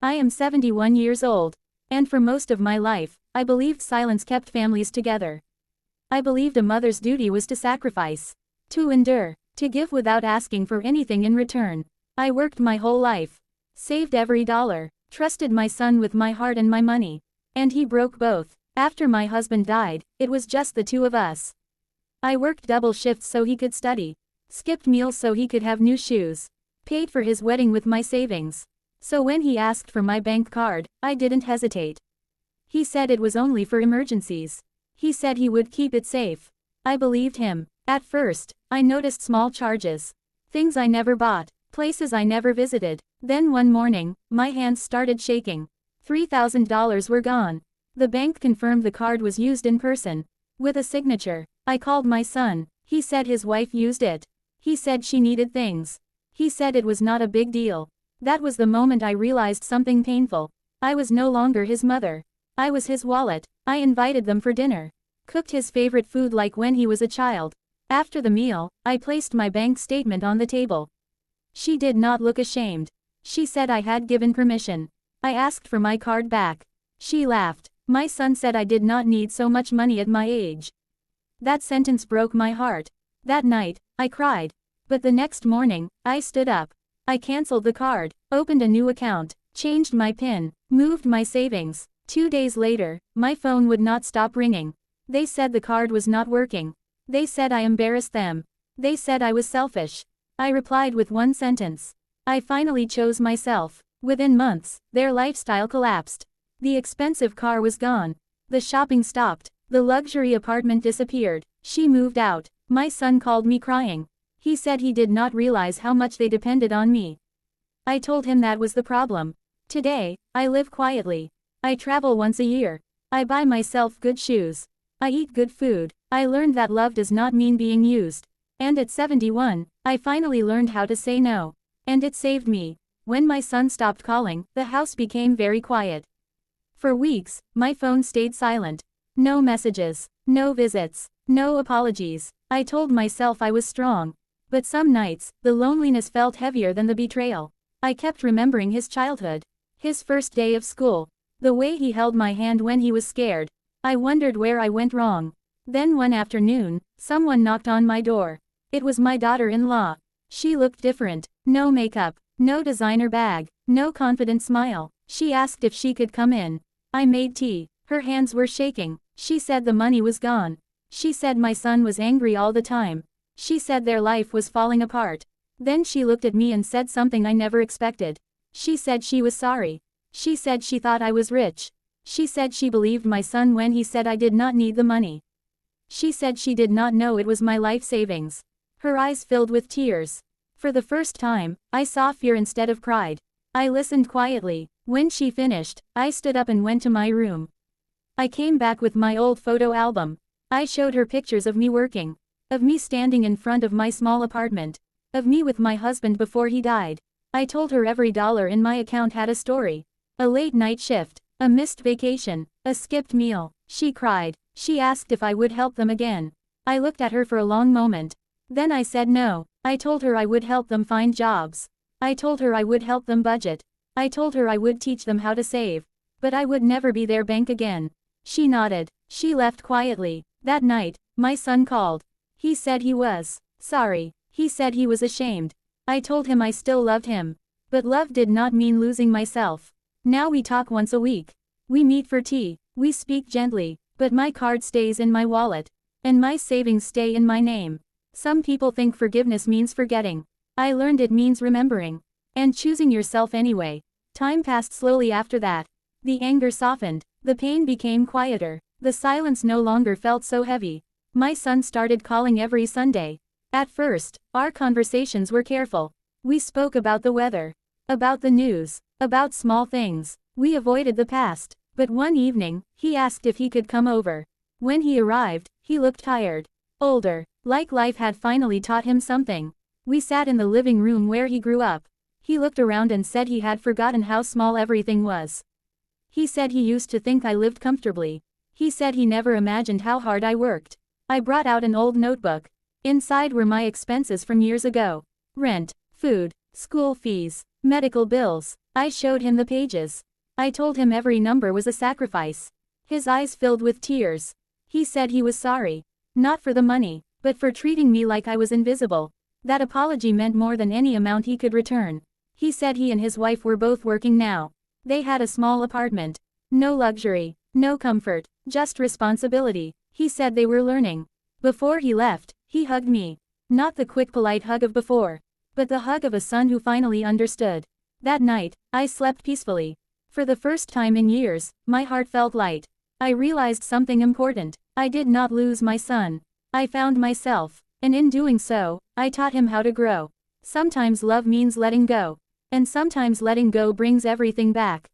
I am 71 years old. And for most of my life, I believed silence kept families together. I believed a mother's duty was to sacrifice, to endure, to give without asking for anything in return. I worked my whole life, saved every dollar, trusted my son with my heart and my money. And he broke both. After my husband died, it was just the two of us. I worked double shifts so he could study, skipped meals so he could have new shoes, paid for his wedding with my savings. So when he asked for my bank card, I didn't hesitate. He said it was only for emergencies. He said he would keep it safe. I believed him. At first, I noticed small charges, things I never bought, places I never visited. Then one morning, my hands started shaking. $3,000 were gone. The bank confirmed the card was used in person, with a signature. I called my son. He said his wife used it. He said she needed things. He said it was not a big deal. That was the moment I realized something painful. I was no longer his mother. I was his wallet. I invited them for dinner, cooked his favorite food like when he was a child. After the meal, I placed my bank statement on the table. She did not look ashamed. She said I had given permission. I asked for my card back. She laughed. My son said I did not need so much money at my age. That sentence broke my heart. That night, I cried. But the next morning, I stood up. I canceled the card, opened a new account, changed my PIN, moved my savings. 2 days later, my phone would not stop ringing. They said the card was not working. They said I embarrassed them. They said I was selfish. I replied with one sentence. I finally chose myself. Within months, their lifestyle collapsed. The expensive car was gone. The shopping stopped. The luxury apartment disappeared. She moved out. My son called me crying. He said he did not realize how much they depended on me. I told him that was the problem. Today, I live quietly. I travel once a year. I buy myself good shoes. I eat good food. I learned that love does not mean being used. And at 71, I finally learned how to say no. And it saved me. When my son stopped calling, the house became very quiet. For weeks, my phone stayed silent. No messages, no visits, no apologies. I told myself I was strong. But some nights, the loneliness felt heavier than the betrayal. I kept remembering his childhood, his first day of school, the way he held my hand when he was scared. I wondered where I went wrong. Then one afternoon, someone knocked on my door. It was my daughter-in-law. She looked different. No makeup, no designer bag, no confident smile. She asked if she could come in. I made tea. Her hands were shaking. She said the money was gone. She said my son was angry all the time. She said their life was falling apart. Then she looked at me and said something I never expected. She said she was sorry. She said she thought I was rich. She said she believed my son when he said I did not need the money. She said she did not know it was my life savings. Her eyes filled with tears. For the first time, I saw fear instead of pride. I listened quietly. When she finished, I stood up and went to my room. I came back with my old photo album. I showed her pictures of me working, of me standing in front of my small apartment, of me with my husband before he died. I told her every dollar in my account had a story. A late night shift, a missed vacation, a skipped meal. She cried. She asked if I would help them again. I looked at her for a long moment. Then I said no. I told her I would help them find jobs. I told her I would help them budget. I told her I would teach them how to save. But I would never be their bank again. She nodded. She left quietly. That night, my son called. He said he was sorry. He said he was ashamed. I told him I still loved him. But love did not mean losing myself. Now we talk once a week. We meet for tea. We speak gently. But my card stays in my wallet. And my savings stay in my name. Some people think forgiveness means forgetting. I learned it means remembering. And choosing yourself anyway. Time passed slowly after that. The anger softened. The pain became quieter. The silence no longer felt so heavy. My son started calling every Sunday. At first, our conversations were careful. We spoke about the weather, about the news, about small things. We avoided the past. But one evening, he asked if he could come over. When he arrived, he looked tired, older, like life had finally taught him something. We sat in the living room where he grew up. He looked around and said he had forgotten how small everything was. He said he used to think I lived comfortably. He said he never imagined how hard I worked. I brought out an old notebook. Inside were my expenses from years ago. Rent, food, School fees. Medical bills. I showed him the pages. I told him every number was a sacrifice. His eyes filled with tears. He said he was sorry. Not for the money, but for treating me like I was invisible. That apology meant more than any amount he could return. He said he and his wife were both working now. They had a small apartment. No luxury, no comfort, just responsibility. He said they were learning. Before he left, he hugged me. Not the quick polite hug of before, but the hug of a son who finally understood. That night, I slept peacefully. For the first time in years, my heart felt light. I realized something important. I did not lose my son. I found myself, and in doing so, I taught him how to grow. Sometimes love means letting go, and sometimes letting go brings everything back.